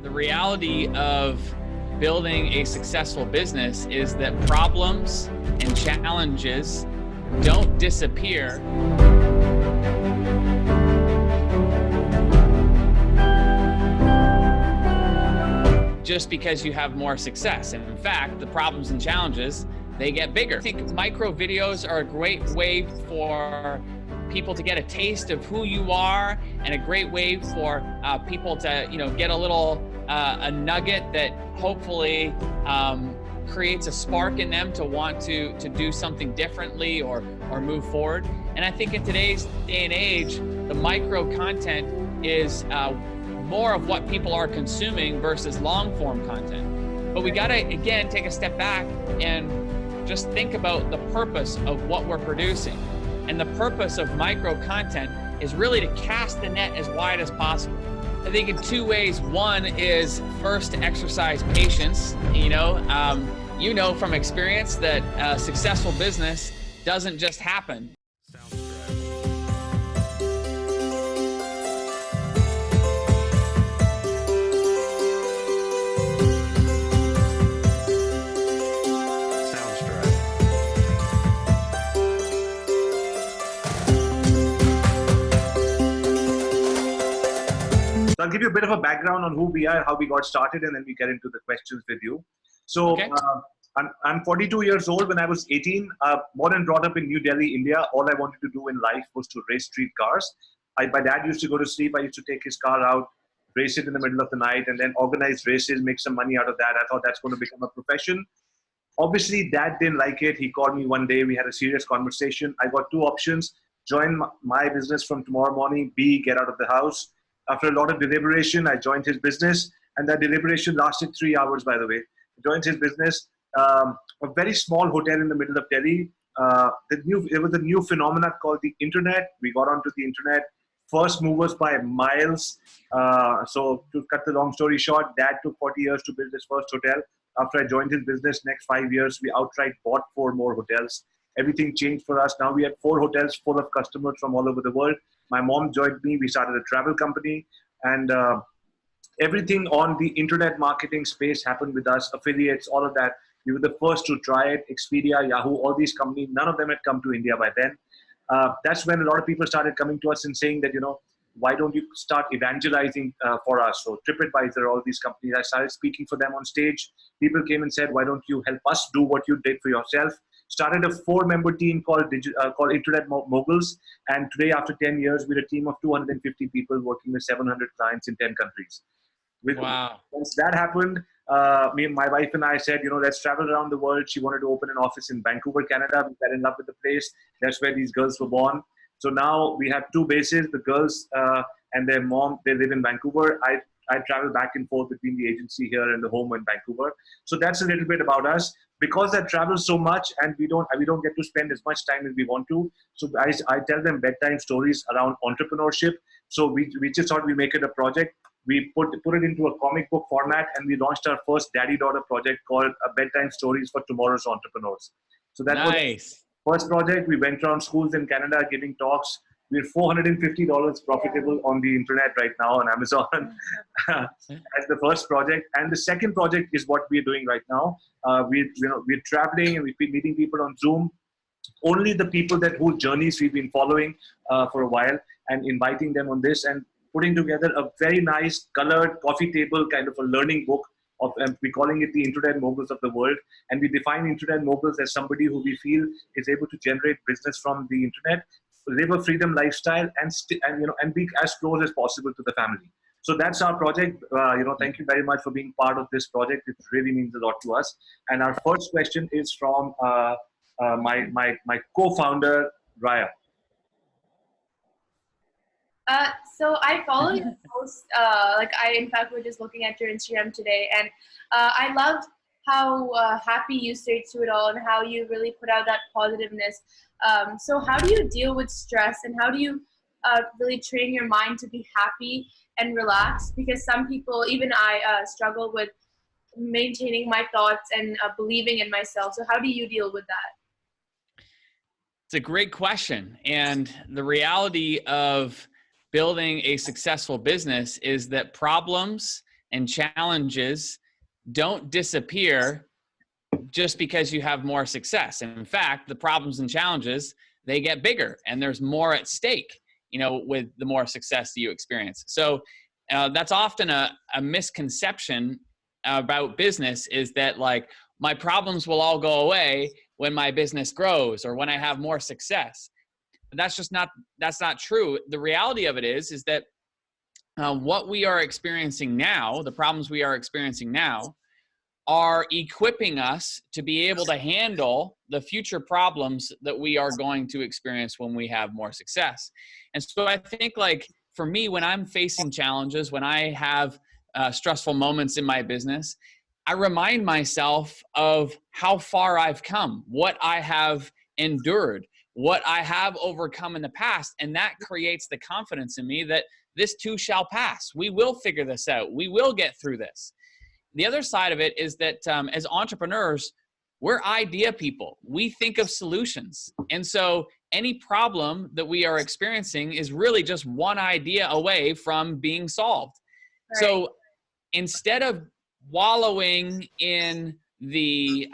The reality of building a successful business is that problems and challenges don't disappear. Just because you have more success. And in fact, the problems and challenges, they get bigger. I think micro videos are a great way for people to get a taste of who you are, and a great way for people to, get a little a nugget that hopefully creates a spark in them to want to do something differently or move forward. And I think in today's day and age, the micro content is more of what people are consuming versus long form content. But we gotta, again, take a step back and just think about the purpose of what we're producing. And the purpose of micro content is really to cast the net as wide as possible. I think in two ways. One is first to exercise patience. You know from experience that a successful business doesn't just happen. I'll give you a bit of a background on who we are, how we got started, and then we get into the questions with you. So okay. I'm 42 years old. When I was 18, born and brought up in New Delhi, India, all I wanted to do in life was to race street cars. My dad used to go to sleep. I used to take his car out, race it in the middle of the night, and then organize races, make some money out of that. I thought that's going to become a profession. Obviously, Dad didn't like it. He called me one day. We had a serious conversation. I got two options: join my business from tomorrow morning, B, get out of the house. After a lot of deliberation, I joined his business, and that deliberation lasted 3 hours, by the way. I joined his business, a very small hotel in the middle of Delhi. It was a new phenomenon called the internet. We got onto the internet, first movers by miles. So to cut the long story short, Dad took 40 years to build his first hotel. After I joined his business, next 5 years, we outright bought 4 more hotels. Everything changed for us. Now we had 4 hotels full of customers from all over the world. My mom joined me. We started a travel company, and everything on the internet marketing space happened with us. Affiliates, all of that. We were the first to try it. Expedia, Yahoo, all these companies, none of them had come to India by then. That's when a lot of people started coming to us and saying that, why don't you start evangelizing for us? So TripAdvisor, all these companies, I started speaking for them on stage. People came and said, why don't you help us do what you did for yourself? Started a 4-member team called Internet Moguls. And today, after 10 years, we're a team of 250 people working with 700 clients in 10 countries. Wow. Once that happened, my wife and I said, let's travel around the world. She wanted to open an office in Vancouver, Canada. We fell in love with the place. That's where these girls were born. So now we have 2 bases. The girls and their mom, they live in Vancouver. I travel back and forth between the agency here and the home in Vancouver. So that's a little bit about us. Because I travel so much and we don't get to spend as much time as we want to. So I tell them bedtime stories around entrepreneurship. So we just thought we make it a project. We put it into a comic book format, and we launched our first daddy-daughter project called Bedtime Stories for Tomorrow's Entrepreneurs. So that was the first project. We went around schools in Canada giving talks. We're $450 profitable on the internet right now on Amazon as the first project. And the second project is what we're doing right now. We're traveling and we've been meeting people on Zoom. Only the people whose journeys we've been following for a while, and inviting them on this and putting together a very nice colored coffee table kind of a learning book. We're calling it the Internet Moguls of the world. And we define Internet Moguls as somebody who we feel is able to generate business from the internet, live a freedom lifestyle, and be as close as possible to the family. So that's our project. Thank you very much for being part of this project. It really means a lot to us. And our first question is from my co-founder, Raya. So I follow your post. In fact, we're just looking at your Instagram today, and I loved how happy you stayed through it all, and how you really put out that positiveness. So how do you deal with stress, and how do you really train your mind to be happy and relaxed? Because some people, even I, struggle with maintaining my thoughts and believing in myself. So how do you deal with that? It's a great question. And the reality of building a successful business is that problems and challenges don't disappear just because you have more success. And in fact, the problems and challenges, they get bigger, and there's more at stake, with the more success that you experience. So that's often a misconception about business, is that like my problems will all go away when my business grows or when I have more success. But that's not true. The reality of it is that what we are experiencing now, the problems we are experiencing now, are equipping us to be able to handle the future problems that we are going to experience when we have more success. And so I think, like, for me, when I'm facing challenges, when I have stressful moments in my business, I remind myself of how far I've come, what I have endured, what I have overcome in the past. And that creates the confidence in me that this too shall pass. We will figure this out. We will get through this. The other side of it is that as entrepreneurs, we're idea people. We think of solutions. And so any problem that we are experiencing is really just one idea away from being solved. Right. So instead of wallowing in the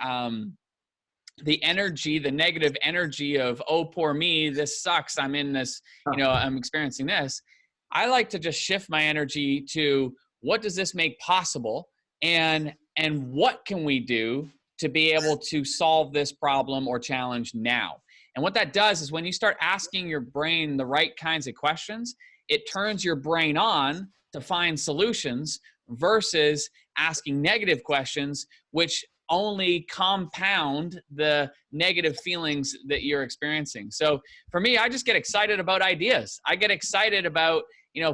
energy, the negative energy of, oh, poor me, this sucks, I'm in this, I'm experiencing this, I like to just shift my energy to, what does this make possible? And what can we do to be able to solve this problem or challenge now? And what that does is, when you start asking your brain the right kinds of questions, it turns your brain on to find solutions versus asking negative questions, which only compound the negative feelings that you're experiencing. So for me, I just get excited about ideas. I get excited about,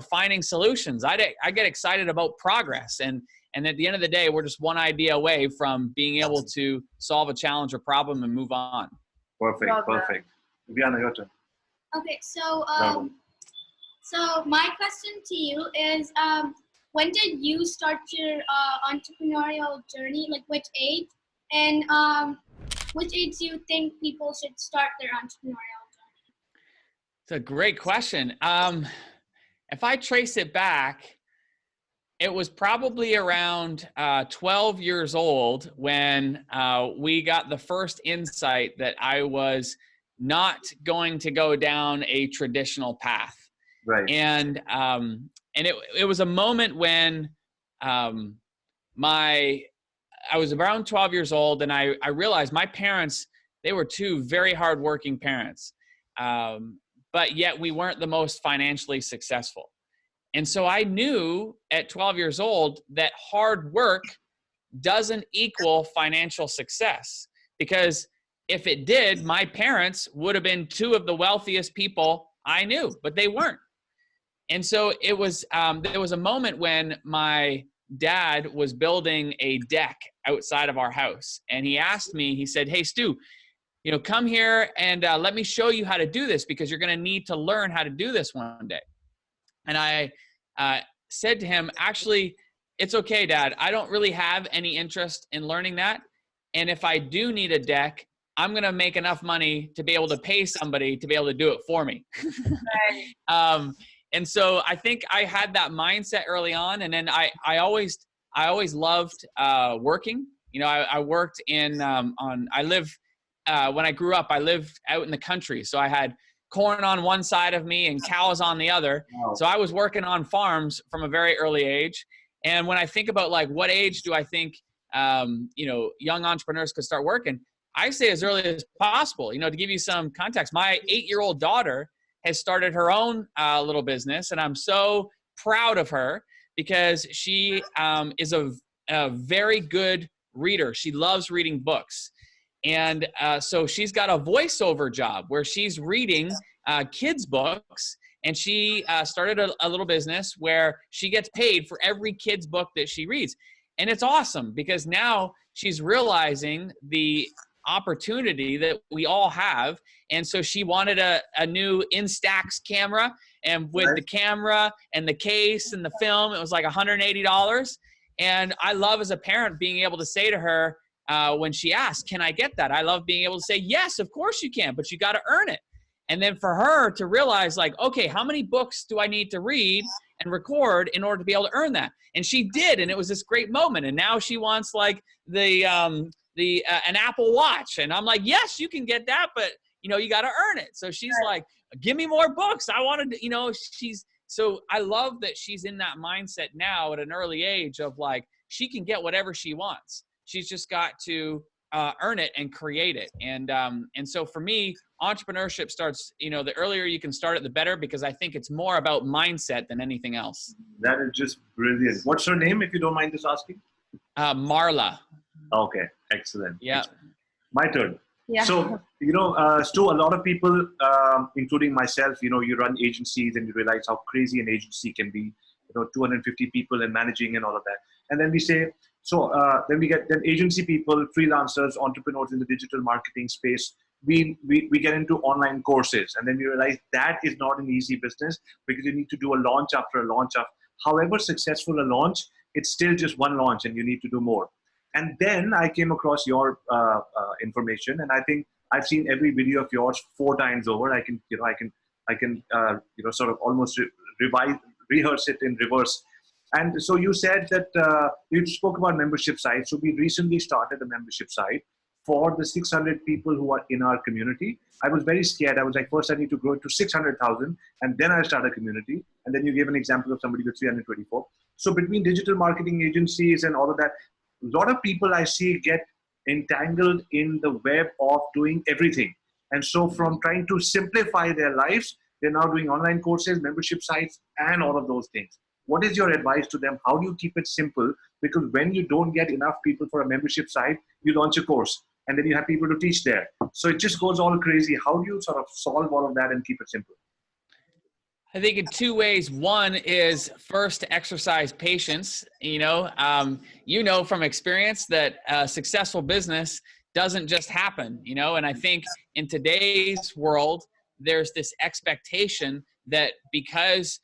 finding solutions. I get excited about progress. And at the end of the day, we're just one idea away from being able to solve a challenge or problem and move on. Perfect. Viviana, your turn. Okay, so my question to you is, when did you start your entrepreneurial journey? Like, which age? And which age do you think people should start their entrepreneurial journey? It's a great question. If I trace it back, it was probably around 12 years old when we got the first insight that I was not going to go down a traditional path. Right. And it was a moment when I was around 12 years old, and I realized my parents, they were two very hardworking parents, but yet we weren't the most financially successful. And so I knew at 12 years old that hard work doesn't equal financial success, because if it did, my parents would have been two of the wealthiest people I knew, but they weren't. And so it was, there was a moment when my dad was building a deck outside of our house, and he asked me, he said, "Hey, Stu, come here and let me show you how to do this, because you're going to need to learn how to do this one day." And I said to him, "Actually, it's okay, Dad. I don't really have any interest in learning that. And if I do need a deck, I'm going to make enough money to be able to pay somebody to be able to do it for me." And so I think I had that mindset early on. And then I always loved working. I worked when I grew up, I lived out in the country. So I had corn on one side of me and cows on the other. Wow. So I was working on farms from a very early age. And when I think about, like, what age do I think, young entrepreneurs could start working, I say as early as possible. To give you some context, my 8-year-old daughter has started her own little business, and I'm so proud of her, because she is a very good reader. She loves reading books. And so she's got a voiceover job where she's reading kids' books, and she started a little business where she gets paid for every kid's book that she reads. And it's awesome, because now she's realizing the opportunity that we all have. And so she wanted a new Instax camera, and with the camera and the case and the film, it was like $180. And I love, as a parent, being able to say to her, when she asked, "Can I get that?" I love being able to say, "Yes, of course you can, but you got to earn it." And then for her to realize like, okay, how many books do I need to read and record in order to be able to earn that? And she did, and it was this great moment. And now she wants like an Apple Watch, and I'm like, yes, you can get that, but you know, you got to earn it. So she's like, give me more books. I wanted to, you know, so I love that she's in that mindset now at an early age of like, she can get whatever she wants. She's just got to earn it and create it. And so for me, entrepreneurship starts, you know, the earlier you can start it, the better, because I think it's more about mindset than anything else. That is just brilliant. What's her name, if you don't mind just asking? Marla. Okay, excellent. Yeah. Excellent. My turn. Yeah. So, you know, Stu, a lot of people, including myself, you know, you run agencies and you realize how crazy an agency can be, you know, 250 people and managing and all of that. And then we say, then we get agency people, freelancers, entrepreneurs in the digital marketing space. We get into online courses, and then we realize that is not an easy business, because you need to do a launch after a launch. However successful a launch, it's still just one launch and you need to do more. And then I came across your information, and I think I've seen every video of yours 4 times over. I can sort of almost rehearse it in reverse. And so you said that you spoke about membership sites. So we recently started a membership site for the 600 people who are in our community. I was very scared. I was like, first I need to grow it to 600,000, and then I'll start a community. And then you gave an example of somebody with 324. So between digital marketing agencies and all of that, a lot of people I see get entangled in the web of doing everything. And so from trying to simplify their lives, they're now doing online courses, membership sites, and all of those things. What is your advice to them? How do you keep it simple? Because when you don't get enough people for a membership site, you launch a course, and then you have people to teach there. So it just goes all crazy. How do you sort of solve all of that and keep it simple? I think in 2 ways. One is first to exercise patience. You know from experience that a successful business doesn't just happen, you know, and I think in today's world, there's this expectation that because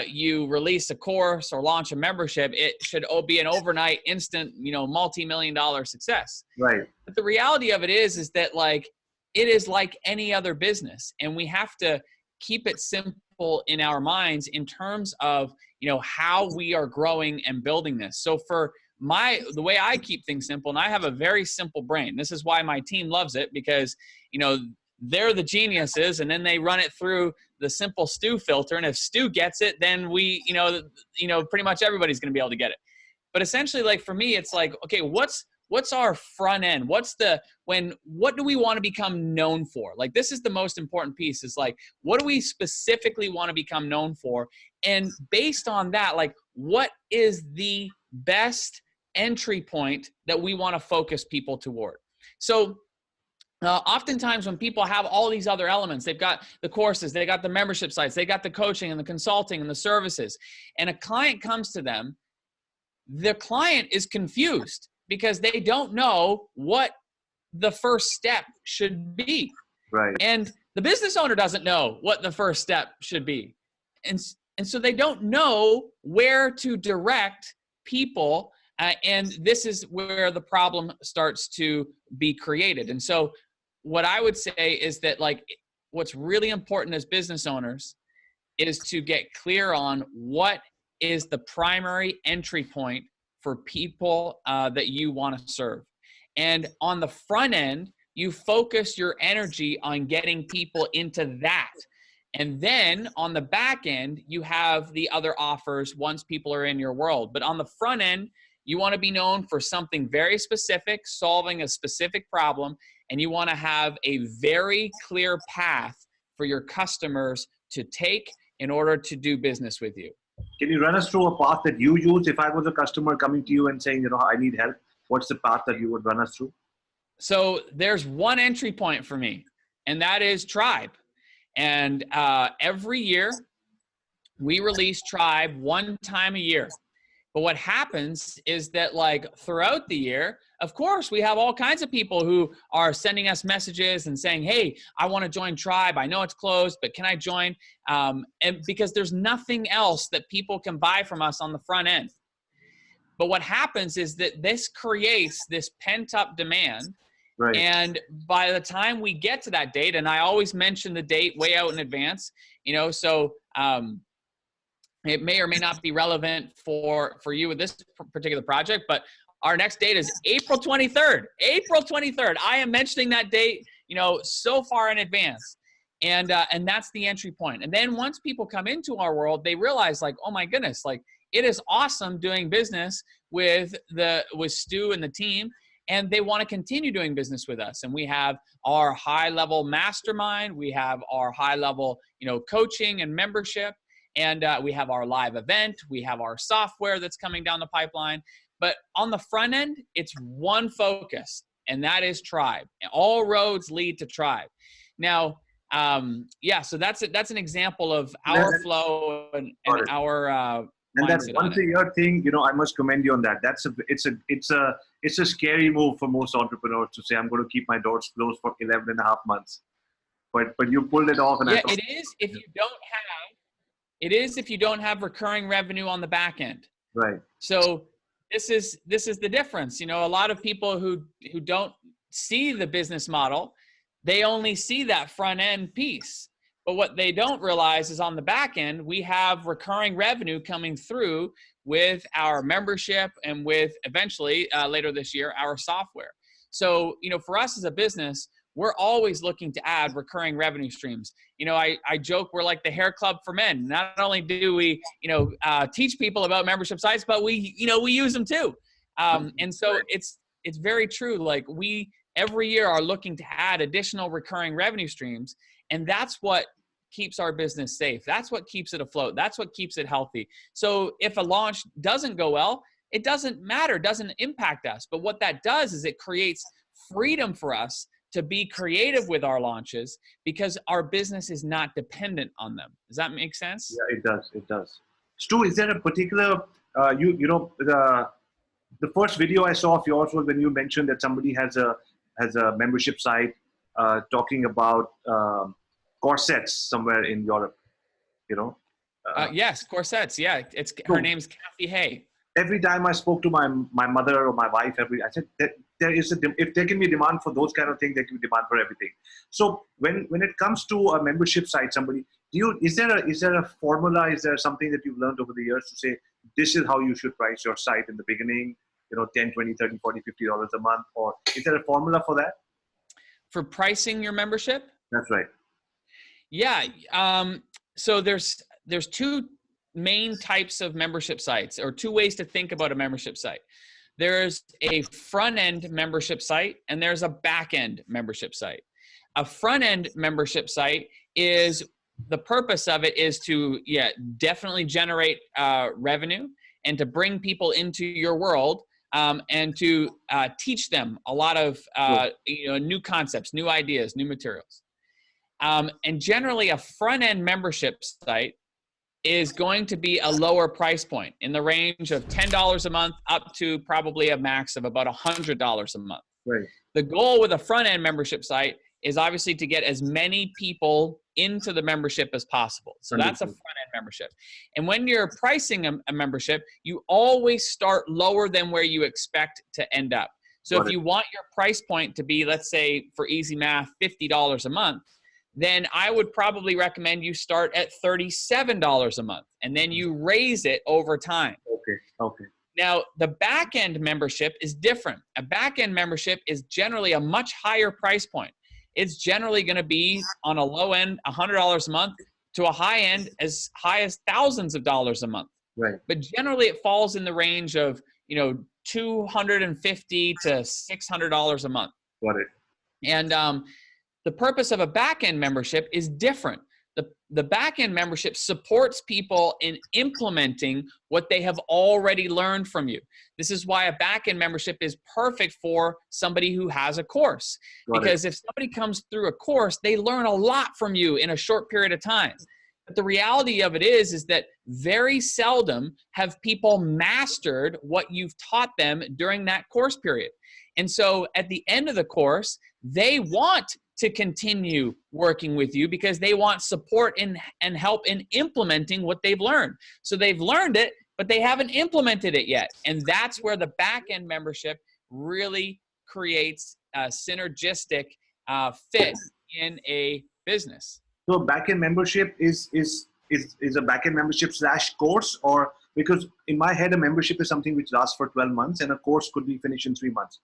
you release a course or launch a membership, it should be an overnight, instant, you know, multi-million-dollar success. Right. But the reality of it is that like, it is like any other business, and we have to keep it simple in our minds in terms of, you know, how we are growing and building this. So for the way I keep things simple, and I have a very simple brain. This is why my team loves it, because, you know, they're the geniuses, and then they run it through the simple Stu filter. And if Stu gets it, then we, you know, pretty much everybody's going to be able to get it. But essentially, like for me, it's like, okay, what's our front end? What do we want to become known for? Like, this is the most important piece, is like, what do we specifically want to become known for? And based on that, like, what is the best entry point that we want to focus people toward? So oftentimes when people have all these other elements, they've got the courses, they got the membership sites, they got the coaching and the consulting and the services, and a client comes to them, the client is confused because they don't know what the first step should be. Right. And the business owner doesn't know what the first step should be. And so they don't know where to direct people. And this is where the problem starts to be created. And so what I would say is that, like, what's really important as business owners is to get clear on what is the primary entry point for people that you want to serve. And on the front end, you focus your energy on getting people into that. And then on the back end, you have the other offers once people are in your world. But on the front end, you want to be known for something very specific, solving a specific problem, and you want to have a very clear path for your customers to take in order to do business with you. Can you run us through a path that you use? If I was a customer coming to you and saying, you know, I need help, what's the path that you would run us through? So there's one entry point for me, and that is Tribe. And every year we release Tribe one time a year. But what happens is that, like, throughout the year, of course, we have all kinds of people who are sending us messages and saying, hey, I want to join Tribe. I know it's closed, but can I join? And because there's nothing else that people can buy from us on the front end. But what happens is that this creates this pent-up demand Right. And by the time we get to that date, and I always mention the date way out in advance, you know, so it may or may not be relevant for you with this particular project, but our next date is April 23rd. April 23rd. I am mentioning that date, you know, so far in advance. And that's the entry point. And then once people come into our world, they realize like, oh my goodness, like it is awesome doing business with Stu and the team. And they want to continue doing business with us. And we have our high level mastermind. We have our high level, you know, coaching and membership. And we have our live event. We have our software that's coming down the pipeline. But on the front end, it's one focus, and that is tribe. All roads lead to tribe. Now, yeah, so that's an example of our flow and our and that once a year thing, you know, I must commend you on that. It's a scary move for most entrepreneurs to say, I'm going to keep my doors closed for 11 and a half months. But you pulled it off. And yeah, it is if you don't have recurring revenue on the back end. Right. So this is the difference. You know, a lot of people who don't see the business model, they only see that front end piece. But what they don't realize is on the back end, we have recurring revenue coming through with our membership and with eventually later this year, our software. So, you know, for us as a business, we're always looking to add recurring revenue streams. You know, I joke we're like the hair club for men. Not only do we, you know, teach people about membership sites, but we use them too. And so it's very true. Like we every year are looking to add additional recurring revenue streams. And that's what keeps our business safe. That's what keeps it afloat. That's what keeps it healthy. So if a launch doesn't go well, it doesn't matter, doesn't impact us. But what that does is it creates freedom for us to be creative with our launches because our business is not dependent on them. Does that make sense? Yeah, it does. It does. Stu, is there a particular, the first video I saw of yours was when you mentioned that somebody has a membership site talking about corsets somewhere in Europe, you know? Yes, corsets. Yeah, her name's Kathy Hay. Every time I spoke to my mother or my wife, I said that if there can be demand for those kind of things, there can be demand for everything. So when it comes to a membership site, is there a formula? Is there something that you've learned over the years to say this is how you should price your site in the beginning? You know, $10, $20, $30, $40, $50 a month, or is there a formula for that? For pricing your membership? That's right. Yeah. So there's two main types of membership sites, or two ways to think about a membership site. There's a front-end membership site and there's a back-end membership site. A front-end membership site is, the purpose of it is to, definitely generate revenue and to bring people into your world and to teach them a lot of new concepts, new ideas, new materials. And generally a front-end membership site is going to be a lower price point in the range of $10 a month up to probably a max of about $100 a month. Right. The goal with a front-end membership site is obviously to get as many people into the membership as possible. So that's a front-end membership. And when you're pricing a membership, you always start lower than where you expect to end up. So if you want your price point to be, let's say for easy math, $50 a month, then I would probably recommend you start at $37 a month and then you raise it over time. Okay. Now, the back-end membership is different. A back-end membership is generally a much higher price point. It's generally going to be on a low end, $100 a month, to a high end as high as thousands of dollars a month. Right. But generally it falls in the range of, $250 to $600 a month. Got it. And the purpose of a back-end membership is different. The back-end membership supports people in implementing what they have already learned from you. This is why a back-end membership is perfect for somebody who has a course. Because if somebody comes through a course, they learn a lot from you in a short period of time. But the reality of it is that very seldom have people mastered what you've taught them during that course period. And so at the end of the course, they want to continue working with you because they want support and help in implementing what they've learned. So they've learned it, but they haven't implemented it yet. And that's where the back-end membership really creates synergistic fit in a business. So back-end membership is a back-end membership / course, or because in my head a membership is something which lasts for 12 months and a course could be finished in 3 months.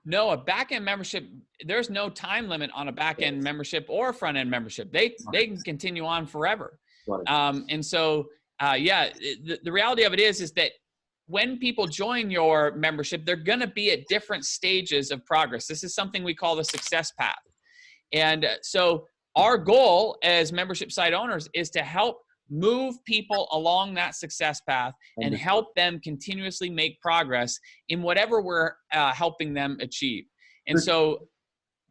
No, a back-end membership, there's no time limit on a back-end membership or front-end membership. They can continue on forever. And so, the reality of it is that when people join your membership, they're going to be at different stages of progress. This is something we call the success path. And so our goal as membership site owners is to help move people along that success path and help them continuously make progress in whatever we're helping them achieve. And so,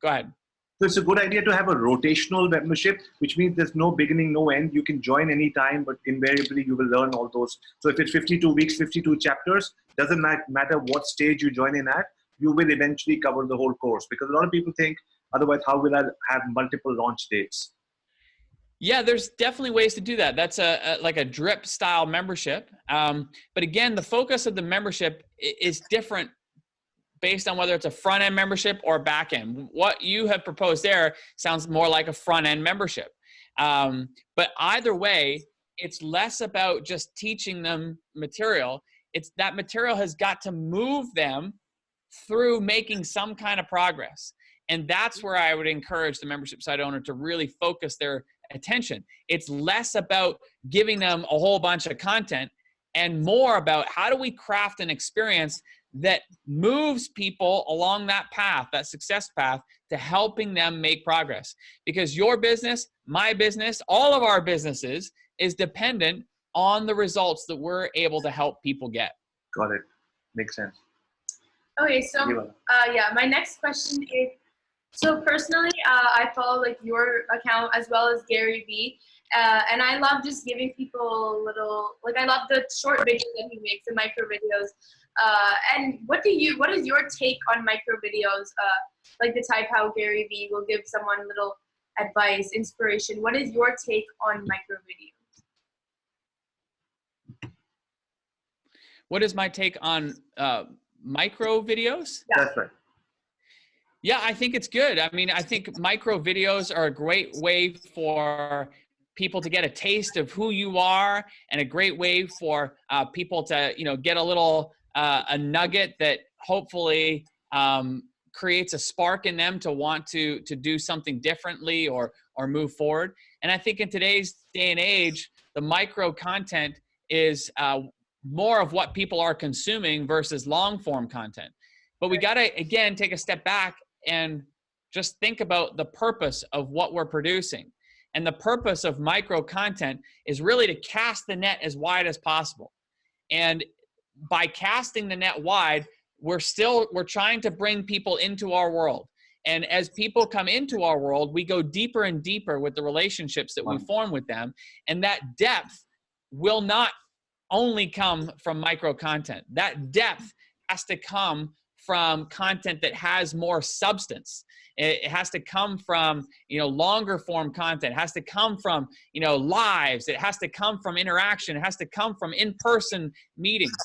go ahead. So it's a good idea to have a rotational membership, which means there's no beginning, no end. You can join anytime, but invariably you will learn all those. So if it's 52 weeks, 52 chapters, doesn't matter what stage you join in at, you will eventually cover the whole course. Because a lot of people think, otherwise, how will I have multiple launch dates? Yeah, there's definitely ways to do that. That's like a drip style membership. But again, the focus of the membership is different based on whether it's a front end membership or back end. What you have proposed there sounds more like a front end membership. But either way, it's less about just teaching them material. It's that material has got to move them through making some kind of progress. And that's where I would encourage the membership site owner to really focus their attention. It's less about giving them a whole bunch of content and more about how do we craft an experience that moves people along that path, that success path, to helping them make progress. Because your business, my business, all of our businesses is dependent on the results that we're able to help people get. Got it. Makes sense. Okay, so my next question is, so personally, I follow like your account as well as Gary Vee, and I love just giving people I love the short videos that he makes, the micro videos. And what is your take on micro videos? Like the type how Gary Vee will give someone little advice, inspiration. What is your take on micro videos? What is my take on micro videos? Yeah. That's right. Yeah, I think it's good. I mean, I think micro videos are a great way for people to get a taste of who you are, and a great way for people to, get a little a nugget that hopefully creates a spark in them to want to do something differently or move forward. And I think in today's day and age, the micro content is more of what people are consuming versus long form content. But we got to, again, take a step back and just think about the purpose of what we're producing. And the purpose of micro content is really to cast the net as wide as possible. And by casting the net wide, we're trying to bring people into our world. And as people come into our world, we go deeper and deeper with the relationships that we form with them. And that depth will not only come from micro content. That depth has to come from content that has more substance. It has to come from, longer form content. It has to come from, lives. It has to come from interaction. It has to come from in-person meetings.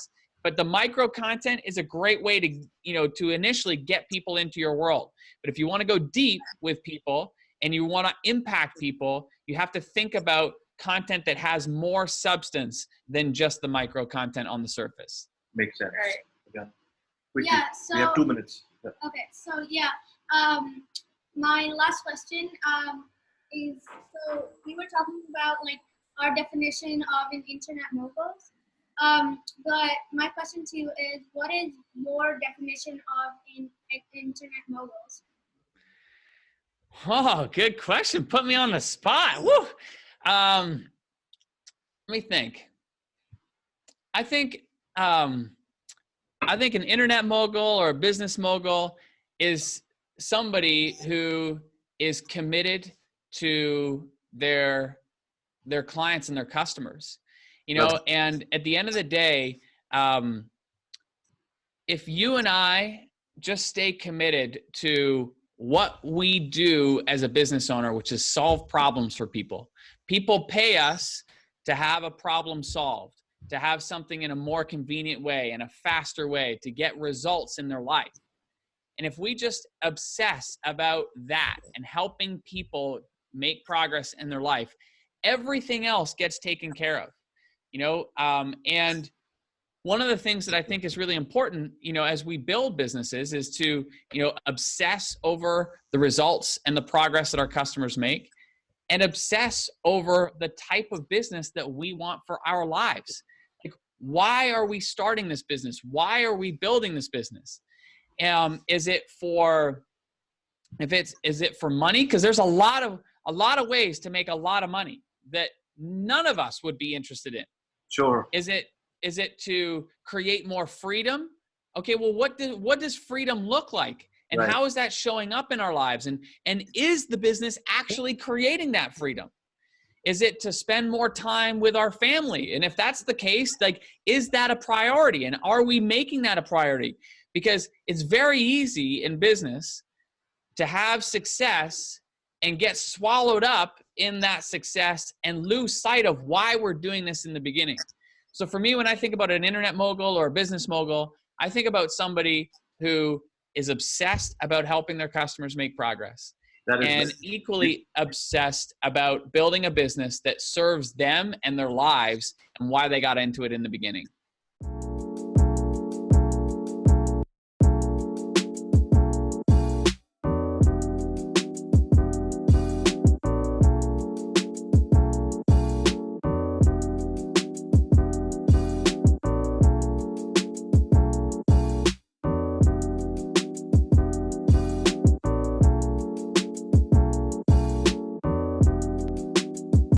But the micro content is a great way to, to initially get people into your world. But if you want to go deep with people and you want to impact people, you have to think about content that has more substance than just the micro content on the surface. Makes sense. Right. Again. Yeah, so we have 2 minutes. Yeah. Okay, so my last question is, so we were talking about like our definition of an internet moguls, but my question to you is, what is your definition of an internet moguls? Oh, good question. Put me on the spot. Woo! Let me think. I think an internet mogul or a business mogul is somebody who is committed to their clients and their customers, and at the end of the day, if you and I just stay committed to what we do as a business owner, which is solve problems for people. People pay us to have a problem solved, to have something in a more convenient way, in a faster way, to get results in their life. And if we just obsess about that and helping people make progress in their life, everything else gets taken care of, and one of the things that I think is really important, as we build businesses is to, obsess over the results and the progress that our customers make, and obsess over the type of business that we want for our lives. Like, why are we starting this business? Why are we building this business? Is it for money? Because there's a lot of ways to make a lot of money that none of us would be interested in. Sure. Is it to create more freedom? Okay, well, what does freedom look like? And right. How is that showing up in our lives? And is the business actually creating that freedom? Is it to spend more time with our family? And if that's the case, like, is that a priority? And are we making that a priority? Because it's very easy in business to have success and get swallowed up in that success and lose sight of why we're doing this in the beginning. So for me, when I think about an internet mogul or a business mogul, I think about somebody who is obsessed about helping their customers make progress, and equally obsessed about building a business that serves them and their lives and why they got into it in the beginning.